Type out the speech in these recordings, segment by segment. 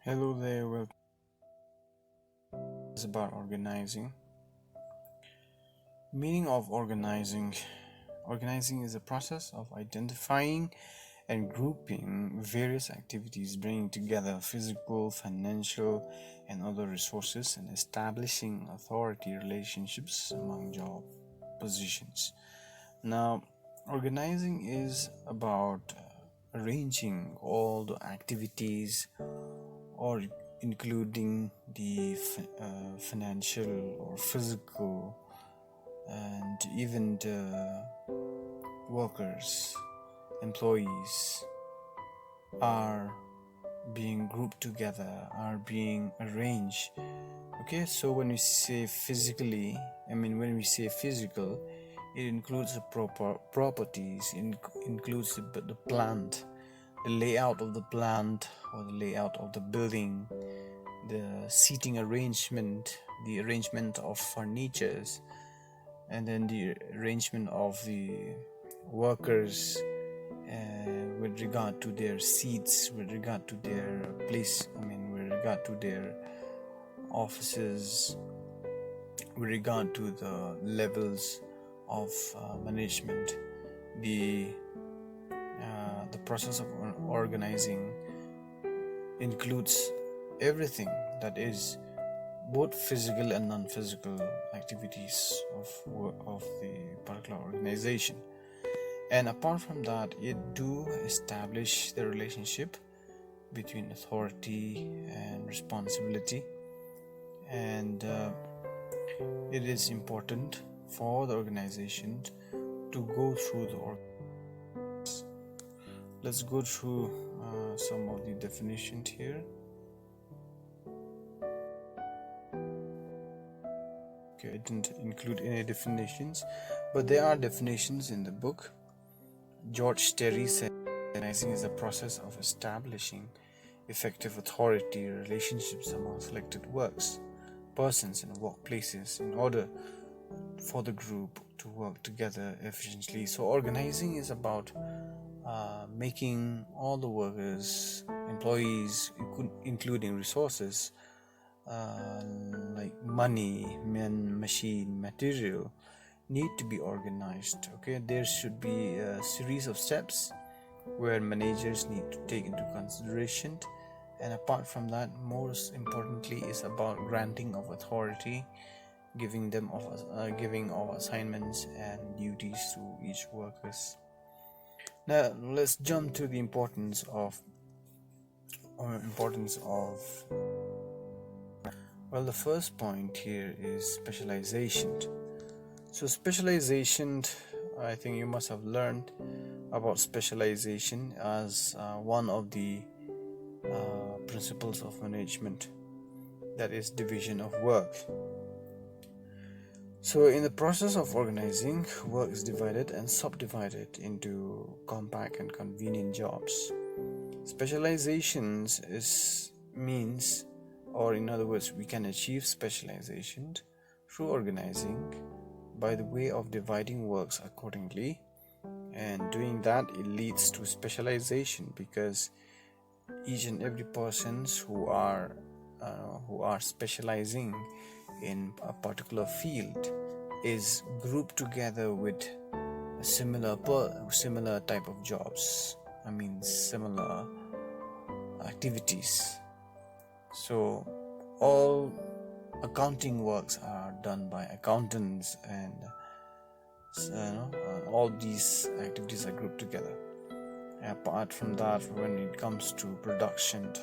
Hello there, well, it's about organizing. Meaning of organizing. Organizing is a process of identifying and grouping various activities, bringing together physical, financial, and other resources, and establishing authority relationships among job positions. Now, organizing is about arranging all the activities or including the financial or physical and even the workers, employees are being grouped together, are being arranged. Okay, so when we say physically, when we say physical, it includes the proper properties, includes the plant, the layout of the plant or the layout of the building, the seating arrangement, the arrangement of furnitures, and then the arrangement of the workers with regard to their seats, with regard to their place, with regard to their offices, with regard to the levels of management. The process of organizing includes everything that is both physical and non-physical activities of the particular organization. And apart from that, it do establish the relationship between authority and responsibility, and it is important for the organization to go through the Let's go through some of the definitions here. Okay, I didn't include any definitions, but there are definitions in the book. George Terry said, organizing is a process of establishing effective authority relationships among selected persons, and workplaces in order for the group to work together efficiently. So organizing is about making all the workers, employees, including resources like money, men, machine, material, need to be organized. Okay, there should be a series of steps where managers need to take into consideration, and apart from that, most importantly, is about granting of authority, giving of assignments and duties to each workers. Now let's jump to the importance of the first point here is specialization. So specialization, I think you must have learned about specialization as one of the principles of management, that is division of work. So in the process of organizing, work is divided and subdivided into compact and convenient jobs. Specializations means, or in other words, we can achieve specialization through organizing by the way of dividing works accordingly, and doing that, it leads to specialization, because each and every persons who are specializing in a particular field is grouped together with a similar type of jobs, similar activities. So all accounting works are done by accountants, and all these activities are grouped together. Apart from that, when it comes to production,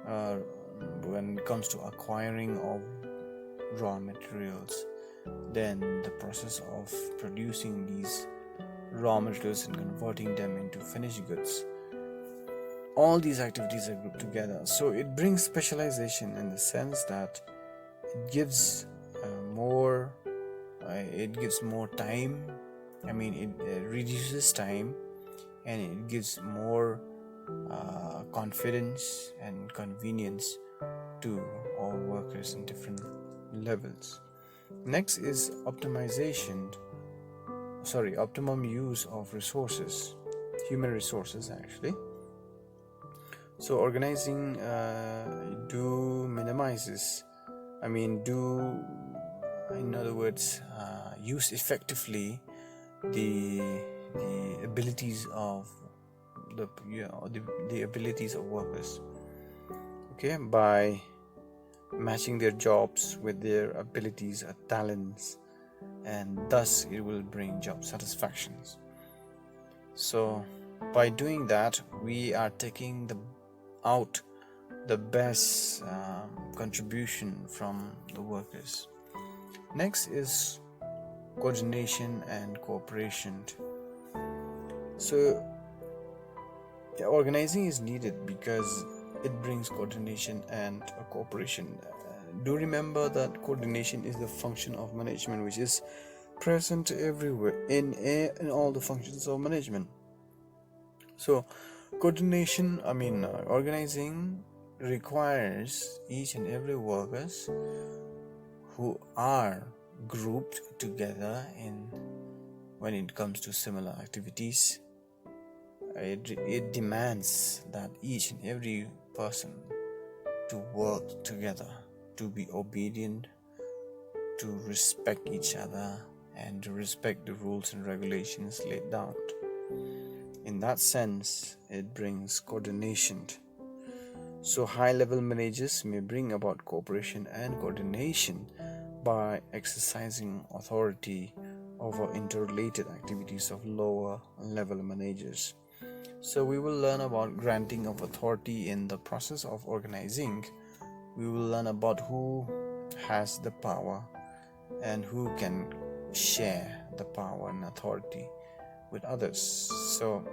when it comes to acquiring of raw materials, then the process of producing these raw materials and converting them into finished goods, all these activities are grouped together. So it brings specialization in the sense that it gives more time. It reduces time, and it gives more confidence and convenience to all workers in different levels. Next is optimum use of resources, human resources actually. So organizing in other words, use effectively the abilities of the abilities of workers, okay, by matching their jobs with their abilities or talents, and thus it will bring job satisfactions. So by doing that, we are taking out the best contribution from the workers. Next is coordination and cooperation. So organizing is needed because it brings coordination and cooperation. Do remember that coordination is the function of management which is present everywhere in all the functions of management. So coordination, organizing requires each and every workers who are grouped together when it comes to similar activities. It demands that each and every person to work together, to be obedient, to respect each other, and to respect the rules and regulations laid down. In that sense, it brings coordination. So high-level managers may bring about cooperation and coordination by exercising authority over interrelated activities of lower-level managers. So we will learn about granting of authority in the process of organizing. We will learn about who has the power and who can share the power and authority with others. So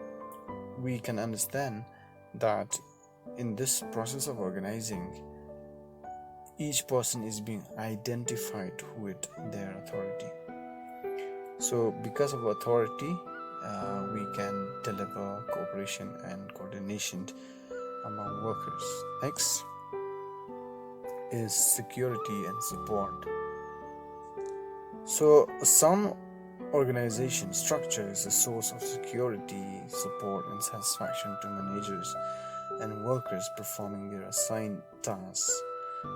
we can understand that in this process of organizing, each person is being identified with their authority. So because of authority, we can deliver cooperation and coordination among workers. Next is security and support. So some organization structure is a source of security, support, and satisfaction to managers and workers performing their assigned tasks.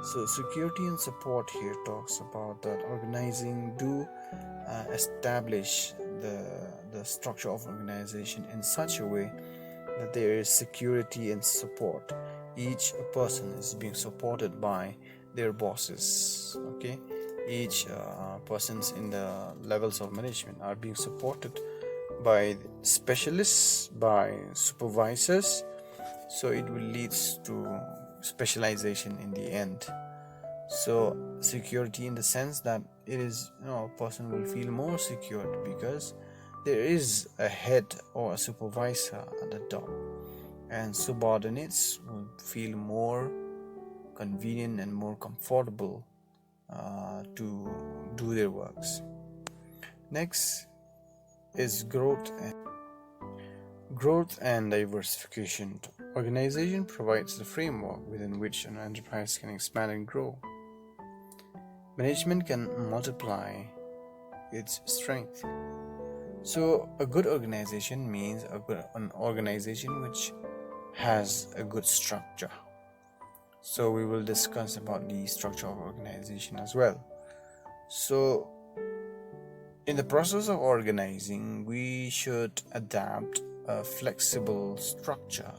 So security and support here talks about that organizing do establish the structure of organization in such a way that there is security and support. Each person is being supported by their bosses, okay? Each persons in the levels of management are being supported by specialists, by supervisors. So it will lead to specialization in the end. So security in the sense that it is, a person will feel more secured because there is a head or a supervisor at the top, and subordinates will feel more convenient and more comfortable to do their works. Next is growth and diversification. Organization provides the framework within which an enterprise can expand and grow. Management can multiply its strength. So a good organization means an organization which has a good structure. So we will discuss about the structure of organization as well. So in the process of organizing, we should adapt a flexible structure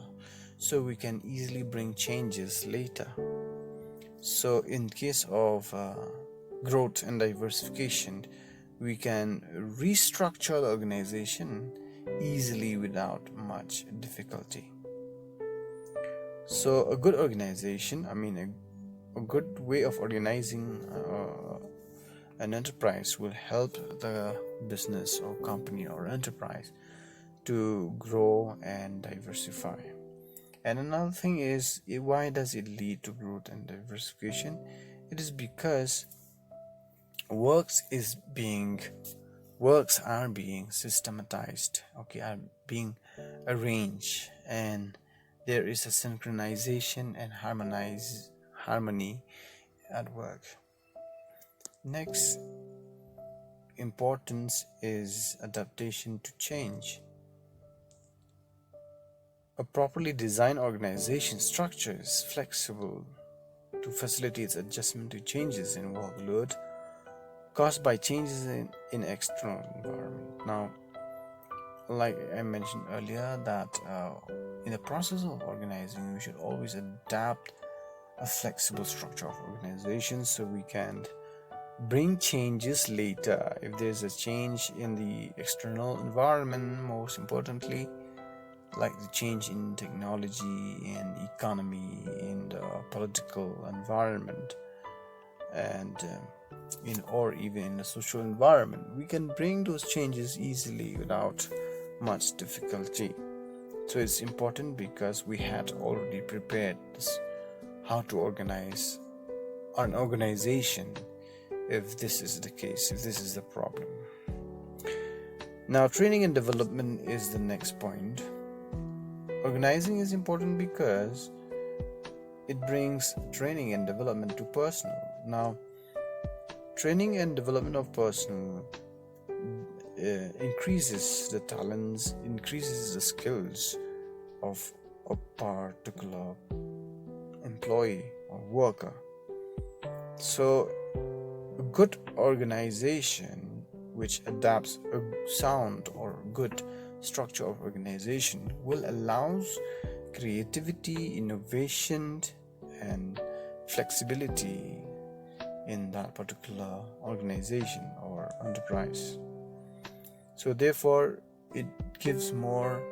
so we can easily bring changes later. So in case of growth and diversification, we can restructure the organization easily without much difficulty. So a good organization, a good way of organizing an enterprise will help the business or company or enterprise to grow and diversify. And another thing is, why does it lead to growth and diversification? It is because works are being systematized, are being arranged, and there is a synchronization and harmony at work. Next importance is adaptation to change. A properly designed organization structure is flexible to facilitate adjustment to changes in workload caused by changes in external environment. Now, like I mentioned earlier, that in the process of organizing, we should always adapt a flexible structure of organization so we can bring changes later if there's a change in the external environment, most importantly, like the change in technology, in economy, in the political environment, and or even in the social environment. We can bring those changes easily without much difficulty. So it's important because we had already prepared this, how to organize an organization if this is the case, if this is the problem. Now, training and development is the next point. Organizing is important because it brings training and development to personnel. Now, training and development of personnel increases the talents, increases the skills of a particular employee or worker. So, a good organization which adapts a sound or good structure of organization will allow creativity, innovation, and flexibility in that particular organization or enterprise. So therefore, it gives more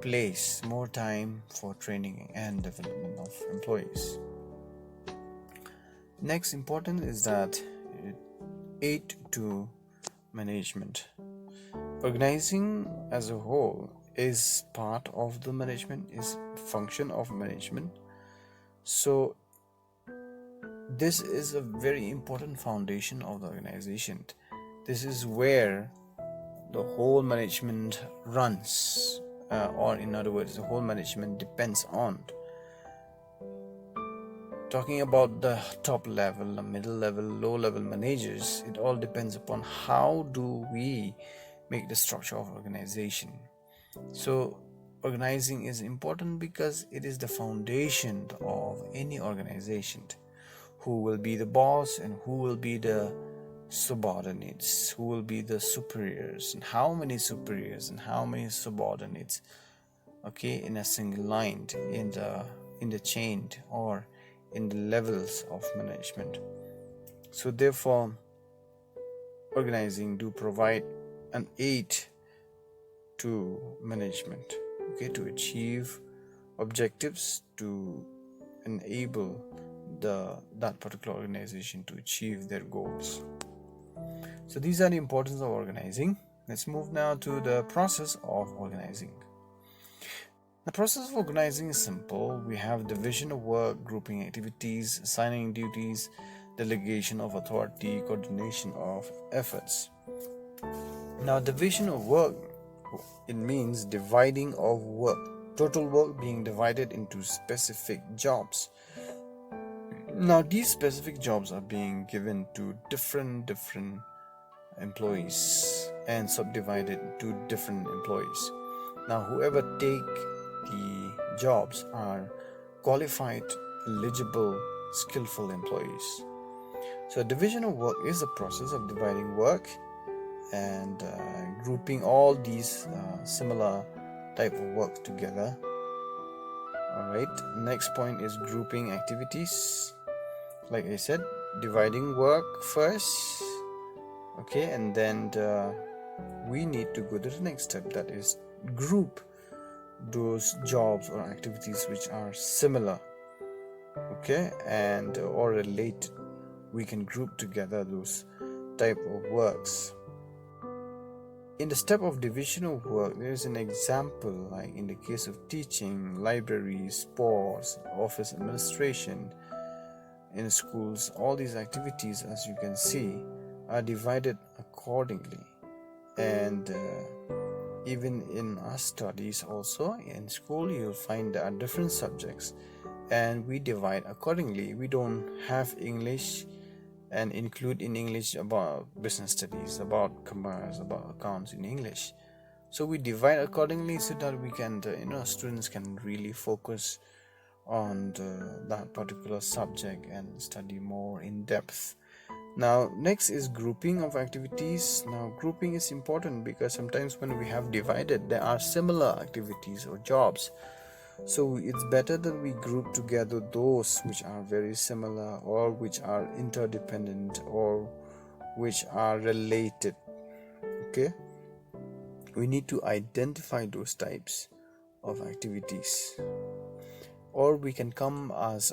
place, more time for training and development of employees. Next important is that aid to management. Organizing as a whole is part of the management, is function of management. So this is a very important foundation of the organization. This is where the whole management runs, or in other words, the whole management depends on. Talking about the top level, the middle level, low level managers, it all depends upon how do we make the structure of organization. So organizing is important because it is the foundation of any organization. Who will be the boss and who will be the subordinates, who will be the superiors, and how many superiors and how many subordinates, okay, in a single line, in the chain or in the levels of management. So therefore, organizing do provide an aid to management, okay, to achieve objectives, to enable that particular organization to achieve their goals. So these are the importance of organizing. Let's move now to the process of organizing. The process of organizing is simple. We have division of work, grouping activities, assigning duties, delegation of authority, coordination of efforts. Now, division of work, it means dividing of work, total work being divided into specific jobs. Now, these specific jobs are being given to different employees and subdivided to different employees. Now, whoever take the jobs are qualified, eligible, skillful employees. So, division of work is a process of dividing work and grouping all these similar type of work together. Alright, next point is grouping activities. Like I said, dividing work first, okay, and then we need to go to the next step, that is group those jobs or activities which are similar, okay, and or related. We can group together those type of works. In the step of division of work, there is an example, like in the case of teaching, library, sports, office administration, in schools. All these activities, as you can see, are divided accordingly. And even in our studies also, in school, you'll find there are different subjects and we divide accordingly. We don't have English and include in English about business studies, about commerce, about accounts in English. So we divide accordingly so that we can students can really focus on that particular subject and study more in depth. Now next is grouping of activities. Now grouping is important because sometimes when we have divided, there are similar activities or jobs, so it's better that we group together those which are very similar or which are interdependent or which are related. Okay, we need to identify those types of activities, or we can come as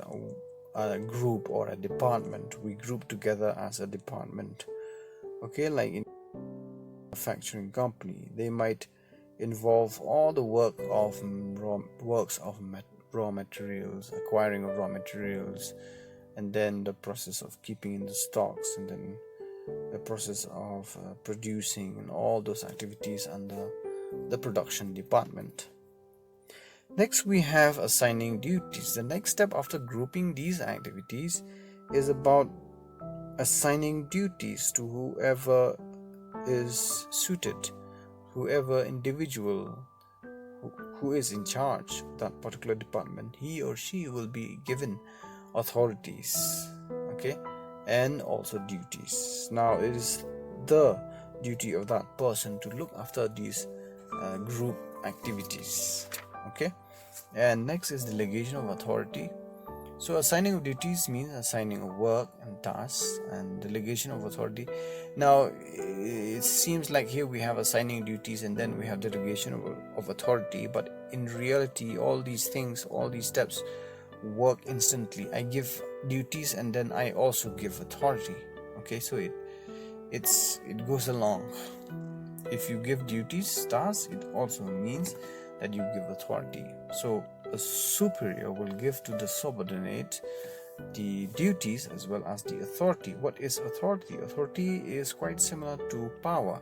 a group or a department. We group together as a department. Okay, like in a manufacturing company, they might involve all the works of raw materials, acquiring of raw materials, and then the process of keeping in the stocks, and then the process of producing, and all those activities under the production department. Next, we have assigning duties. The next step after grouping these activities is about assigning duties to whoever is suited, whoever individual who is in charge of that particular department. He or she will be given authorities, okay, and also duties. Now it is the duty of that person to look after these group activities. Okay, and next is delegation of authority. So assigning of duties means assigning of work and tasks, and delegation of authority. Now it seems like here we have assigning duties and then we have delegation of authority, but in reality all these things, all these steps work instantly. I give duties and then I also give authority. Okay, so it goes along. If you give duties, tasks, it also means that you give authority. So a superior will give to the subordinate the duties as well as the authority. What is authority? Authority is quite similar to power,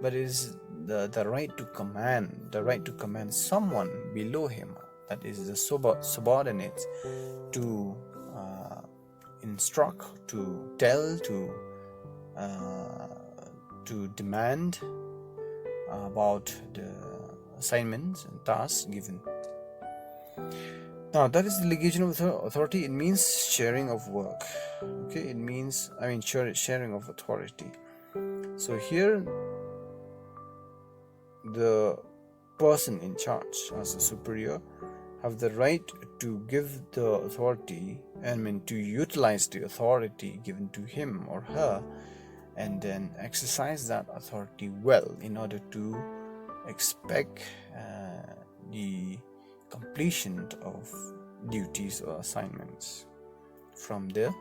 but it is the right to command someone below him, that is the subordinate, to instruct, to tell, to demand about the assignments and tasks given. Now that is delegation of authority. It means sharing of work. Okay, it means sharing of authority. So here the person in charge as a superior have the right to give the authority, to utilize the authority given to him or her, and then exercise that authority well in order to expect the completion of duties or assignments from their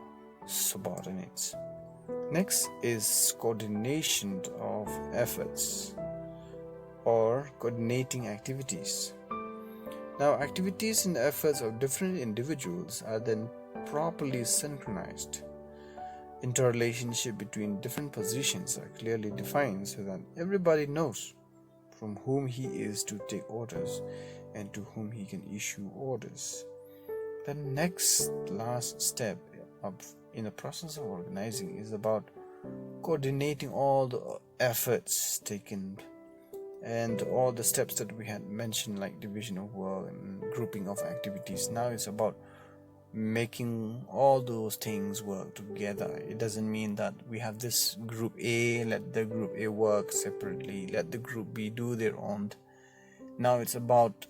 subordinates. Next is coordination of efforts or coordinating activities. Now, activities and efforts of different individuals are then properly synchronized. Interrelationship between different positions are clearly defined so that everybody knows from whom he is to take orders and to whom he can issue orders. The next last step in the process of organizing is about coordinating all the efforts taken and all the steps that we had mentioned, like division of work and grouping of activities. Now it's about making all those things work together. It doesn't mean that we have this group A, let the group A work separately, let the group B do their own. Now it's about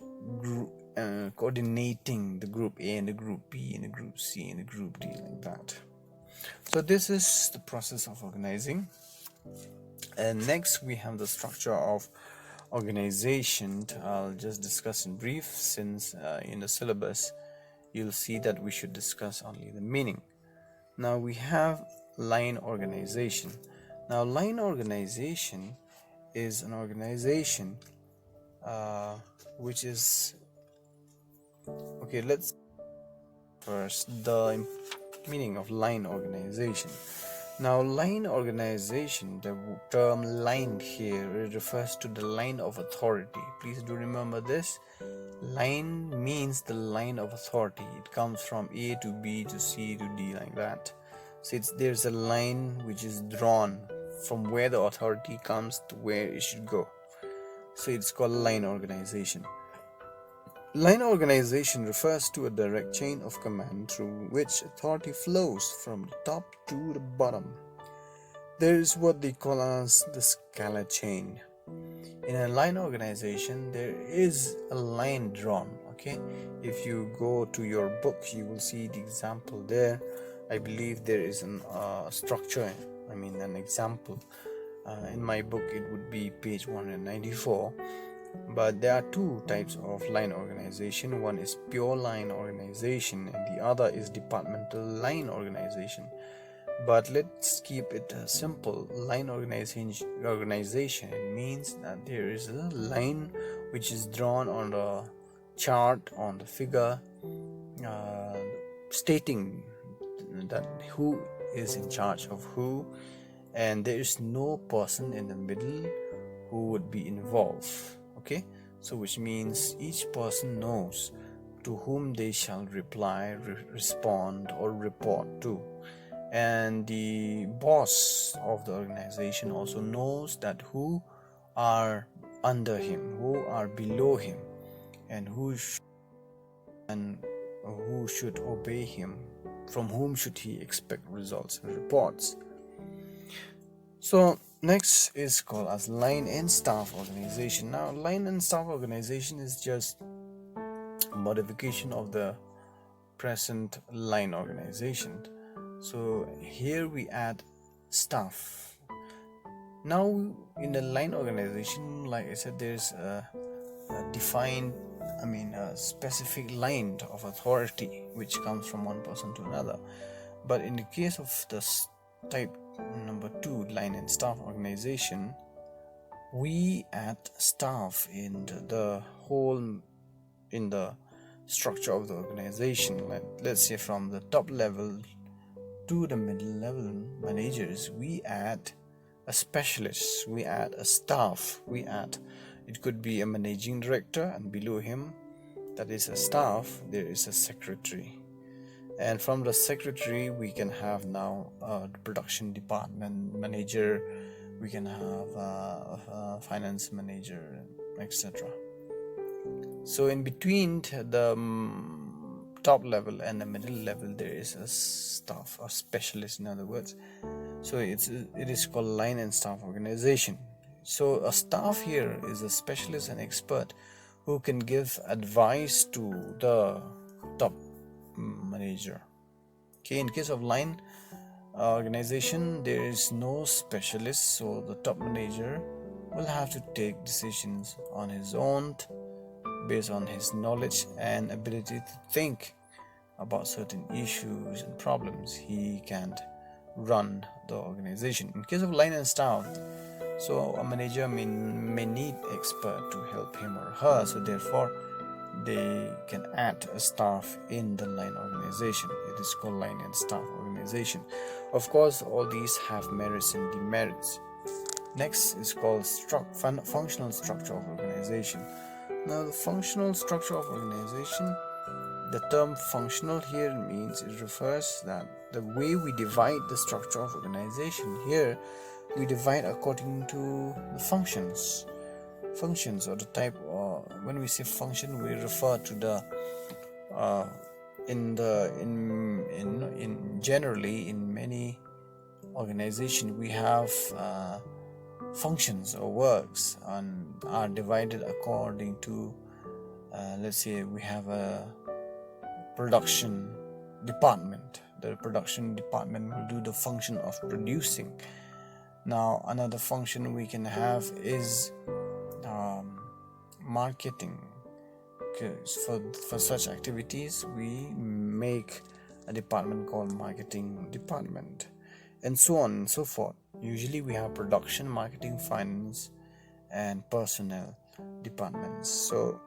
coordinating the group A and the group B and the group C and the group D, like that. So this is the process of organizing. And next we have the structure of organization. I'll just discuss in brief, since in the syllabus you'll see that we should discuss only the meaning. Now we have line organization. Now line organization is an organization which is, okay, let's first the meaning of line organization. Now line organization, the term line here, it refers to the line of authority. Please do remember this. Line means the line of authority. It comes from A to B to C to D, like that. So there's a line which is drawn from where the authority comes to where it should go. So it's called line organization. Line organization refers to a direct chain of command through which authority flows from the top to the bottom. There is what they call as the scalar chain. In a line organization, there is a line drawn. Okay, if you go to your book, you will see the example there. I believe there is an structure, an example. In my book, it would be page 194. But there are two types of line organization. One is pure line organization, and the other is departmental line organization. But let's keep it simple. Line organization means that there is a line which is drawn on the chart, on the figure, stating that who is in charge of who, and there is no person in the middle who would be involved. Okay, so which means each person knows to whom they shall reply, respond, or report to. And the boss of the organization also knows that who are under him, who are below him, and who should obey him, from whom should he expect results and reports. So next is called as line and staff organization. Now, line and staff organization is just a modification of the present line organization. So here we add staff. Now in the line organization, like I said, there's a defined, a specific line of authority which comes from one person to another. But in the case of the type number 2, line and staff organization, we add staff in the structure of the organization. Let's say from the top level to the middle level managers, we add a specialist, we add a staff, it could be a managing director, and below him, that is a staff, there is a secretary. And from the secretary, we can have now a production department manager, we can have a finance manager, etc. So in between the top level and the middle level, there is a staff or specialist, in other words. So it is called line and staff organization. So a staff here is a specialist and expert who can give advice to the top manager. Okay, in case of line organization, there is no specialist, so the top manager will have to take decisions on his own based on his knowledge and ability to think about certain issues and problems. He can't run the organization. In case of line and staff, so a manager may need expert to help him or her, so therefore they can add a staff in the line organization. It is called line and staff organization. Of course, all these have merits and demerits. Next is called functional structure of organization. Now, the functional structure of organization, the term functional here means it refers that the way we divide the structure of organization here, we divide according to the functions or the type. When we say function, we refer to the generally in many organizations we have functions or works and are divided according to let's say we have a production department. The production department will do the function of producing. Now another function we can have is marketing. Okay, for such activities we make a department called marketing department, and so on and so forth. Usually we have production, marketing, finance, and personnel departments. So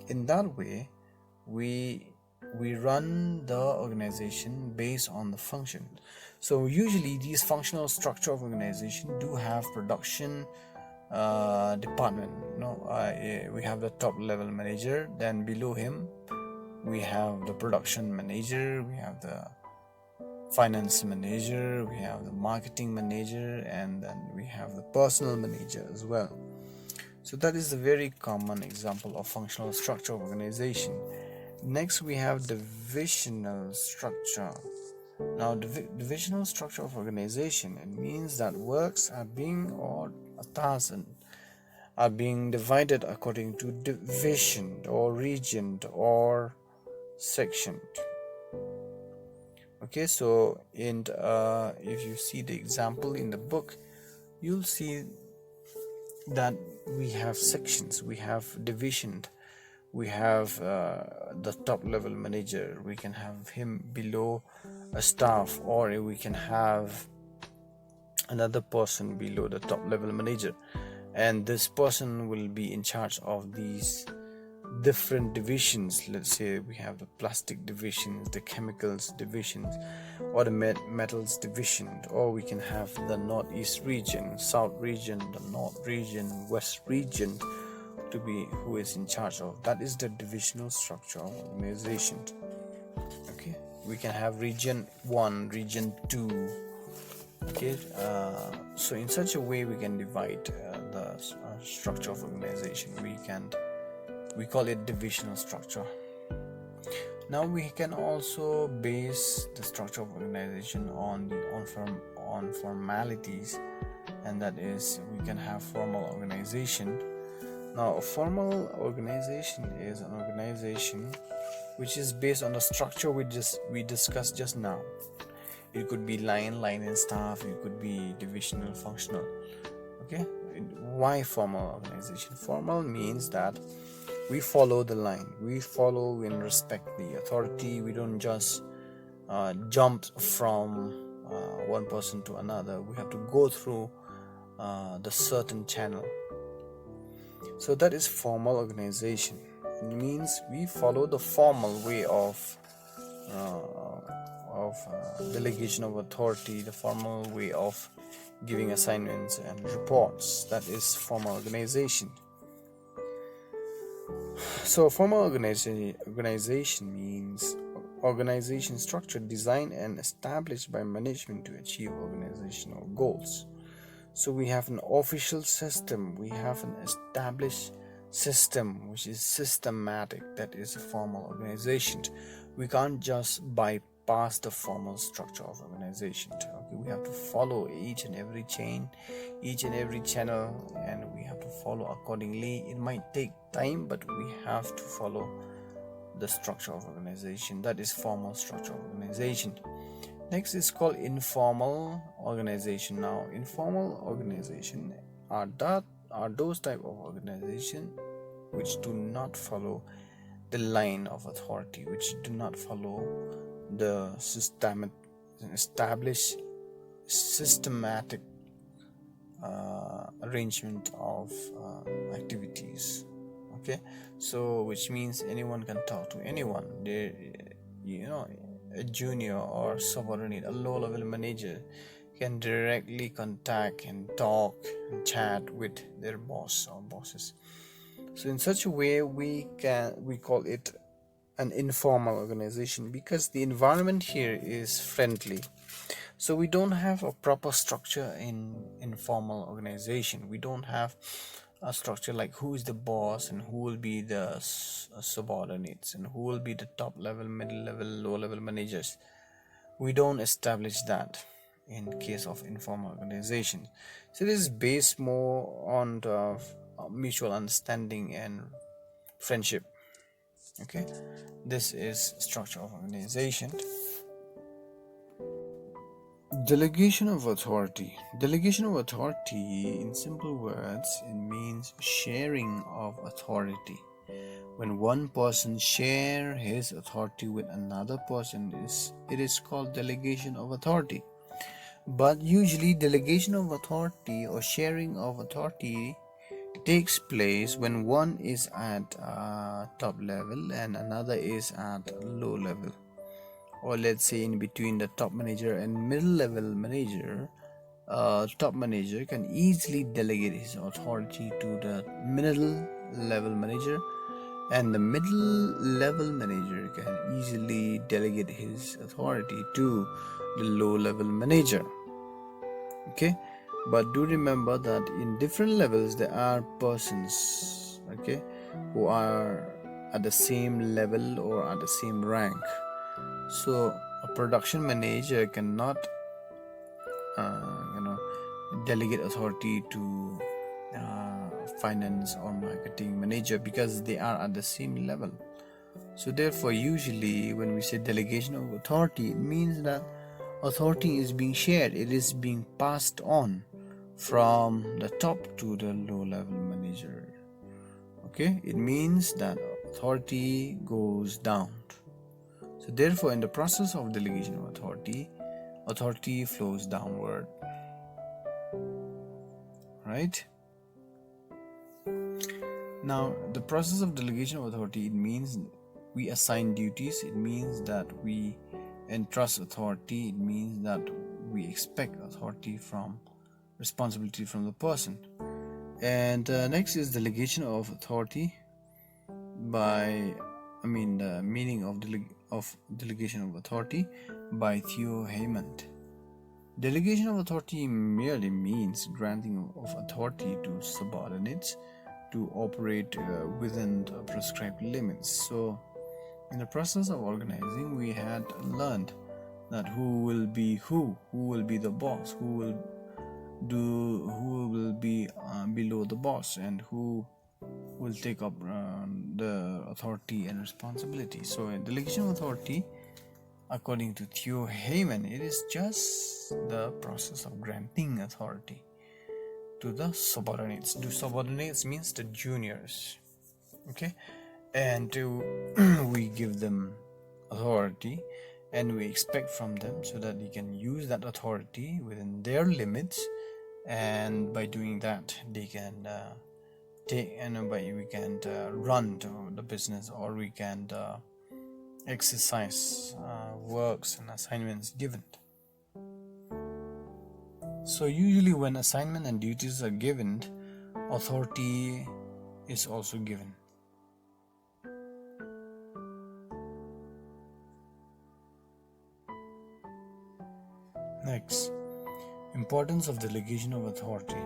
in that way we run the organization based on the function. So usually these functional structure of organization do have production department. We have the top level manager, then below him we have the production manager, we have the finance manager, we have the marketing manager, and then we have the personnel manager as well. So that is a very common example of functional structure of organization. Next we have divisional structure. Now divisional structure of organization, it means that works are being, or a thousand are being divided according to division or region or section. Okay, so if you see the example in the book, you'll see that we have sections, we have division, we have the top level manager, we can have him below a staff, or we can have another person below the top level manager, and this person will be in charge of these different divisions. Let's say we have the plastic divisions, the chemicals divisions, or the metals division, or we can have the northeast region, south region, the north region, west region to be who is in charge of. That is the divisional structure of organization. Okay, we can have region 1, region 2. Okay, so in such a way we can divide the structure of organization. We call it divisional structure. Now we can also base the structure of organization on formalities, and that is we can have formal organization. Now a formal organization is an organization which is based on the structure we discussed just now. It could be line and staff, it could be divisional, functional. Okay, why formal organization? Formal means that we follow the line, we follow and respect the authority. We don't just jump from one person to another. We have to go through the certain channel. So that is formal organization. It means we follow the formal way of delegation of authority, the formal way of giving assignments and reports. That is formal organization. So formal organization means organization structure designed and established by management to achieve organizational goals. So we have an official system, we have an established system which is systematic. That is a formal organization. We can't just bypass the formal structure of organization. Okay, we have to follow each and every chain, each and every channel, and we have to follow accordingly. It might take time, but we have to follow the structure of organization. That is formal structure of organization. Next is called informal organization. Now informal organization are those type of organization which do not follow the line of authority, which do not follow the established systematic arrangement of activities. Okay, so which means anyone can talk to anyone. A junior or subordinate, a low-level manager can directly contact and talk and chat with their boss or bosses. So in such a way we call it an informal organization, because the environment here is friendly. So we don't have a proper structure in informal organization. We don't have a structure like who is the boss and who will be the subordinates and who will be the top level, middle level, low level managers. We don't establish that in case of informal organization. So this is based more on the mutual understanding and friendship. Okay, this is structure of organization. Delegation of authority. Delegation of authority, in simple words, it means sharing of authority. When one person shares his authority with another person, it is called delegation of authority. But usually delegation of authority or sharing of authority takes place when one is at top level and another is at low level, or let's say in between the top manager and middle level manager. Top manager can easily delegate his authority to the middle level manager, and the middle level manager can easily delegate his authority to the low level manager. Okay, But do remember that in different levels there are persons, okay, who are at the same level or at the same rank. So a production manager cannot delegate authority to finance or marketing manager because they are at the same level. So therefore, usually when we say delegation of authority, it means that authority is being shared, it is being passed on from the top to the low level manager. Okay, it means that authority goes down. So therefore, in the process of delegation of authority, authority flows downward, right? Now, the process of delegation of authority, it means we assign duties, it means that we entrust authority, it means that we expect authority from responsibility from the person. And next is delegation of authority by, the meaning of delegation of authority by Theo Haymond. Delegation of authority merely means granting of authority to subordinates to operate within the prescribed limits. So, in the process of organizing, we had learned that who will be who will be the boss, who will be below the boss, and who will take up the authority and responsibility. So, in delegation of authority, according to Theo Heyman, it is just the process of granting authority to the subordinates. The subordinates means the juniors, okay, and we give them authority and we expect from them so that they can use that authority within their limits, and by doing that they can we can run the business, or we can exercise works and assignments given. So usually when assignment and duties are given, authority is also given. Next, importance of delegation of authority.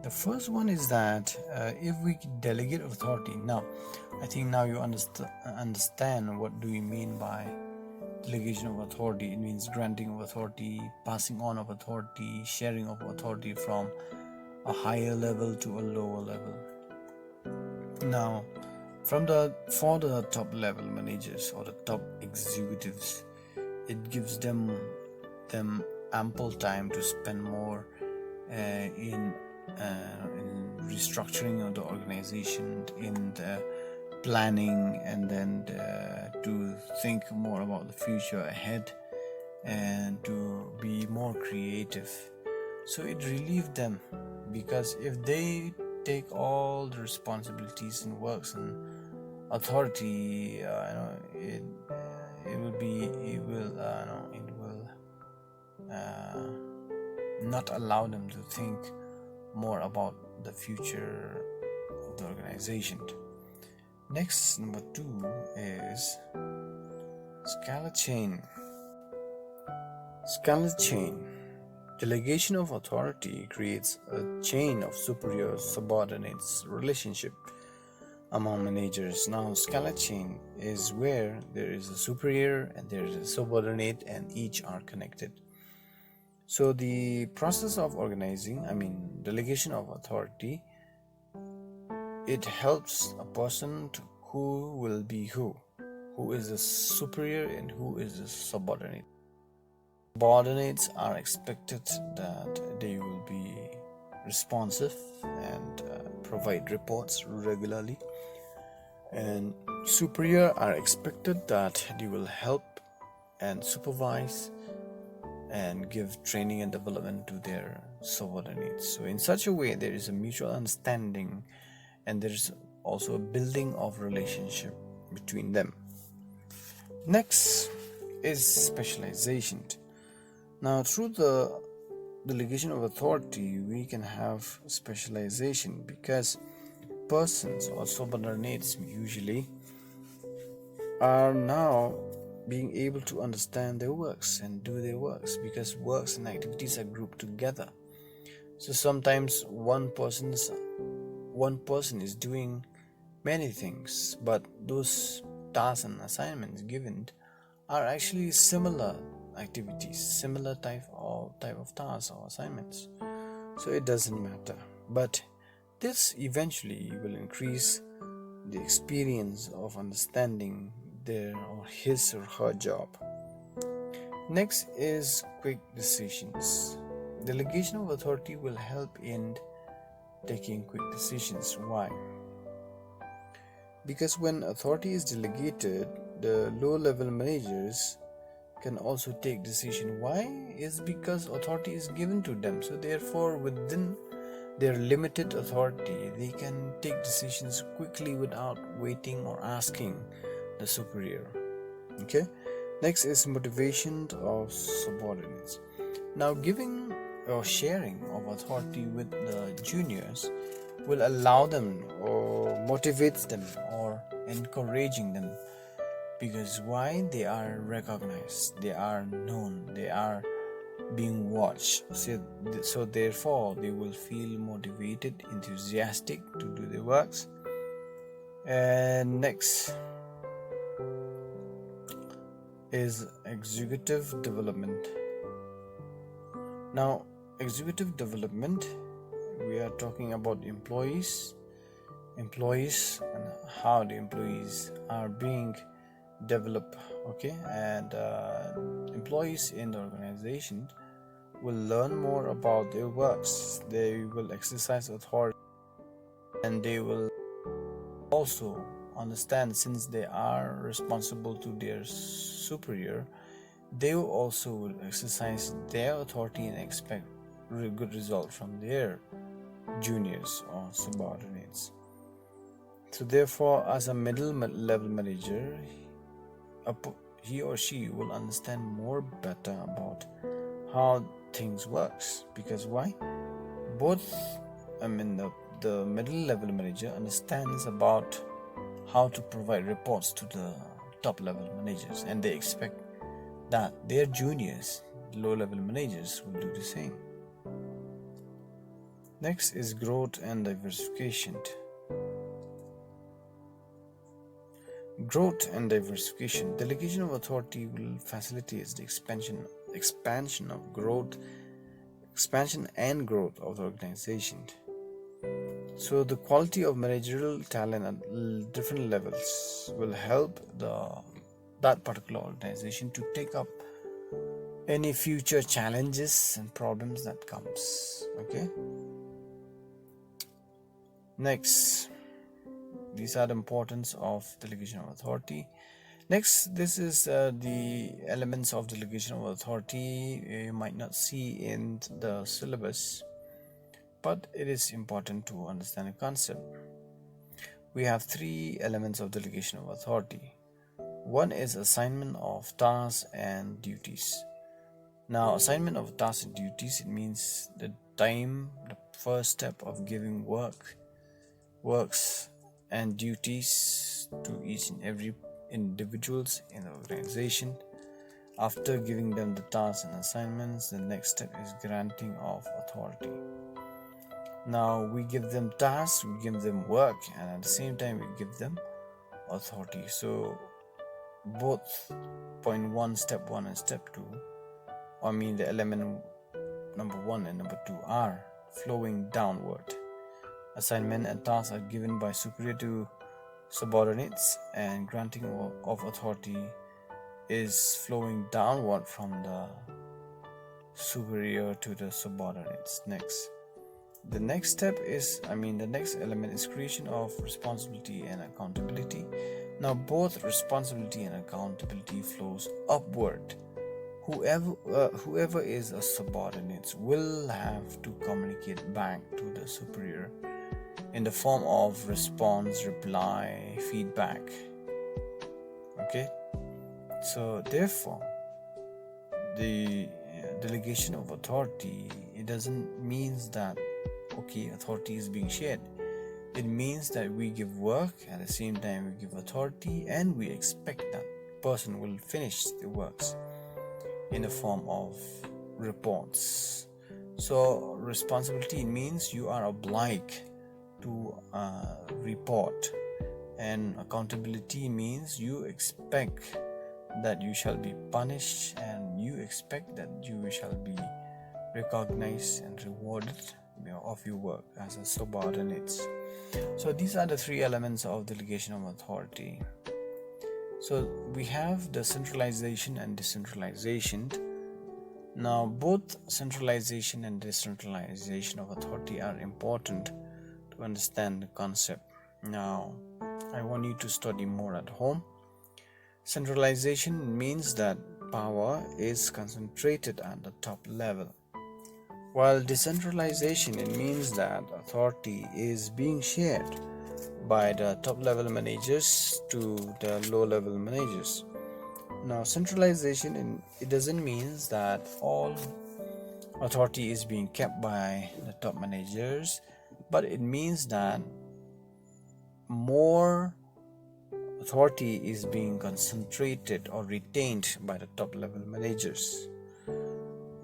The first one is that if we delegate authority, now I think now you understand what do we mean by delegation of authority. It means granting of authority, passing on of authority, sharing of authority from a higher level to a lower level. Now, for the top level managers or the top executives, it gives them ample time to spend more in restructuring of the organization, in the planning, and then to think more about the future ahead and to be more creative. So it relieves them, because if they take all the responsibilities and works and authority, it will not allow them to think more about the future of the organization. Next, number 2 is scala chain. Scala chain. Delegation of authority creates a chain of superior subordinates relationship among managers. Now, scala chain is where there is a superior and there is a subordinate, and each are connected. So the process of delegation of authority, it helps a person to who will be who is the superior and who is the subordinate. Subordinates are expected that they will be responsive and provide reports regularly, and superior are expected that they will help and supervise and give training and development to their subordinates. So in such a way, there is a mutual understanding, and there is also a building of relationship between them. Next is specialization. Now, through the delegation of authority, we can have specialization, because persons or subordinates usually are now being able to understand their works and do their works, because works and activities are grouped together. So sometimes one person is doing many things, but those tasks and assignments given are actually similar activities, similar type of tasks or assignments. So it doesn't matter. But this eventually will increase the experience of understanding their or his or her job. Next is quick decisions. Delegation of authority will help in taking quick decisions. Why? Because when authority is delegated, the low-level managers can also take decision. Why? Is because authority is given to them. So therefore, within their limited authority, they can take decisions quickly without waiting or asking the superior. Okay. Next is motivation of subordinates. Now, giving or sharing of authority with the juniors will allow them or motivates them or encouraging them, because why? They are recognized, they are known, they are being watched. So therefore they will feel motivated, enthusiastic to do their works. And next is executive development. Now, executive development, we are talking about employees and how the employees are being developed. Okay, and employees in the organization will learn more about their works. They will exercise authority, and they will also understand, since they are responsible to their superior, they will also exercise their authority and expect good result from their juniors or subordinates. So therefore, as a middle level manager, he or she will understand more better about how things works. Because why? The middle level manager understands about how to provide reports to the top level managers, and they expect that their juniors, low level managers, will do the same. Next is growth and diversification. Growth and diversification. Delegation of authority will facilitate the expansion and growth of the organization. So the quality of managerial talent at different levels will help that particular organization to take up any future challenges and problems that comes. Okay. Next, these are the importance of delegation of authority. Next, this is the elements of delegation of authority you might not see in the syllabus, but it is important to understand the concept. We have 3 elements of delegation of authority. One is assignment of tasks and duties. Now, assignment of tasks and duties, it means the first step of giving works and duties to each and every individuals in the organization. After giving them the tasks and assignments, the next step is granting of authority. Now we give them tasks, we give them work, and at the same time we give them authority. So both point 1, step 1 and step 2, the element number 1 and number 2 are flowing downward. Assignment and tasks are given by superior to subordinates, and granting of authority is flowing downward from the superior to the subordinates. The next element is creation of responsibility and accountability. Now both responsibility and accountability flows upward. Whoever is a subordinate will have to communicate back to the superior in the form of response, reply, feedback. Okay, so therefore the delegation of authority, it doesn't mean that authority is being shared. It means that we give work, at the same time we give authority, and we expect that person will finish the works in the form of reports So responsibility means you are obliged to report, and accountability means you expect that you shall be punished, and you expect that you shall be recognized and rewarded of your work as a subordinates. So these are the three elements of delegation of authority. So we have the centralization and decentralization. Now both centralization and decentralization of authority are important to understand the concept. Now I want you to study more at home. Centralization means that power is concentrated at the top level, while decentralization, it means that authority is being shared by the top level managers to the low level managers. Now centralization, it doesn't mean that all authority is being kept by the top managers, but it means that more authority is being concentrated or retained by the top level managers.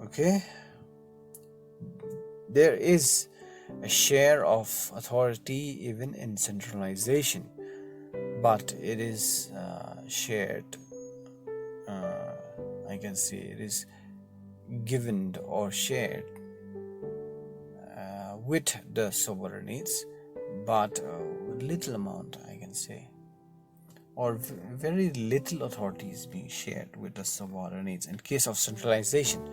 Okay, there is a share of authority even in centralization, but it is shared, I can say it is given or shared with the subordinates, but with little amount, I can say, or very little authority is being shared with the subordinates in case of centralization.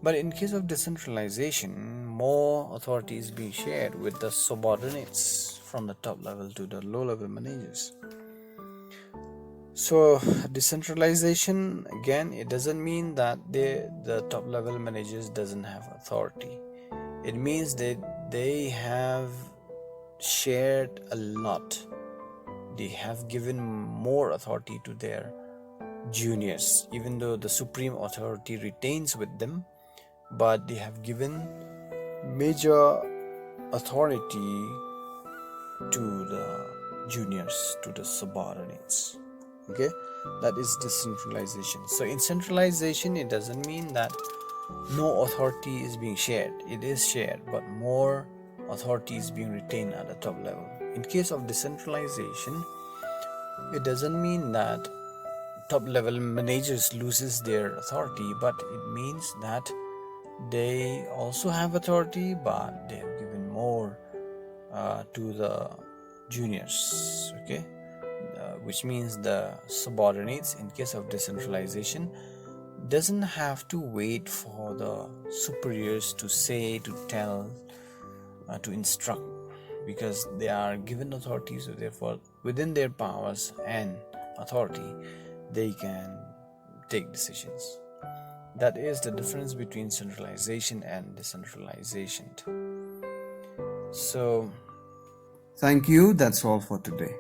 But in case of decentralization, more authority is being shared with the subordinates from the top level to the low level managers. So decentralization, again, it doesn't mean that the top level managers doesn't have authority. It means that they have shared a lot. They have given more authority to their juniors, even though the supreme authority retains with them, but they have given major authority to the juniors, to the subordinates. Okay, that is decentralization. So in centralization, it doesn't mean that no authority is being shared. It is shared, but more authority is being retained at the top level. In case of decentralization, it doesn't mean that top level managers loses their authority, but it means that they also have authority, but they have given more to the juniors. Okay, which means the subordinates, in case of decentralization, doesn't have to wait for the superiors to say, to tell, to instruct, because they are given authority. So therefore, within their powers and authority, they can take decisions. That is the difference between centralization and decentralization. So thank you. That's all for today.